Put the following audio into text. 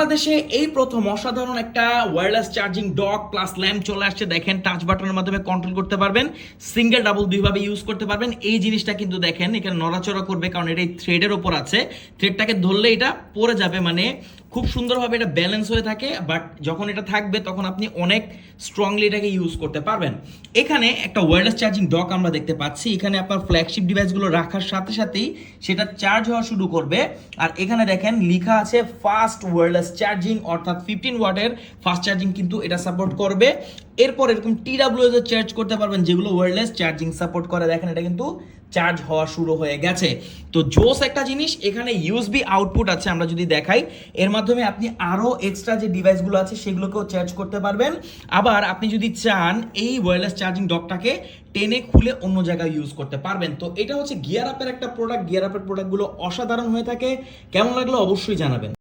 বাংলাদেশে এই প্রথম অসাধারণ একটা wireless charging dock plus lamp চলে আসছে। দেখেন টাচ বাটনের মাধ্যমে কন্ট্রোল করতে পারবেন, সিঙ্গেল ডাবল দুইভাবে ইউজ করতে পারবেন। এই জিনিসটা কিন্তু দেখেন এখানে নড়াচড়া করবে, কারণ এটা এই থ্রেডের ওপর আছে। থ্রেডটাকে ধরলে এটা পড়ে যাবে, মানে খুব সুন্দরভাবে এটা ব্যালেন্স হয়ে থাকে। বাট যখন এটা থাকবে তখন আপনি অনেক স্ট্রংলি এটাকে ইউজ করতে পারবেন। এখানে একটা ওয়্যারলেস চার্জিং ডক আমরা দেখতে পাচ্ছি। এখানে আপনার ফ্ল্যাগশিপ ডিভাইসগুলো রাখার সাথে সাথেই সেটা চার্জ হওয়া শুরু করবে। আর এখানে দেখেন লেখা আছে ফাস্ট ওয়্যারলেস চার্জিং, অর্থাৎ 15 ওয়াটের ফাস্ট চার্জিং কিন্তু এটা সাপোর্ট করবে। এরপর এরকম TWS এর চার্জ করতে পারবেন, যেগুলো ওয়্যারলেস চার্জিং সাপোর্ট করে। দেখেন এটা কিন্তু চার্জ হওয়া শুরু হয়ে গেছে। তো জোস একটা জিনিস, এখানে ইউএসবি আউটপুট আছে। আমরা যদি দেখাই, এর মাধ্যমে আপনি আরো এক্সট্রা যে ডিভাইসগুলো আছে সেগুলোকেও চার্জ করতে পারবেন। আবার আপনি যদি চান এই ওয়্যারলেস চার্জিং ডকটাকে টেনে খুলে অন্য জায়গায় ইউজ করতে পারবেন। তো এটা হচ্ছে গিয়ার আপের একটা প্রোডাক্ট। গিয়ার আপের প্রোডাক্টগুলো অসাধারণ হয়ে থাকে। কেমন লাগলো অবশ্যই জানাবেন।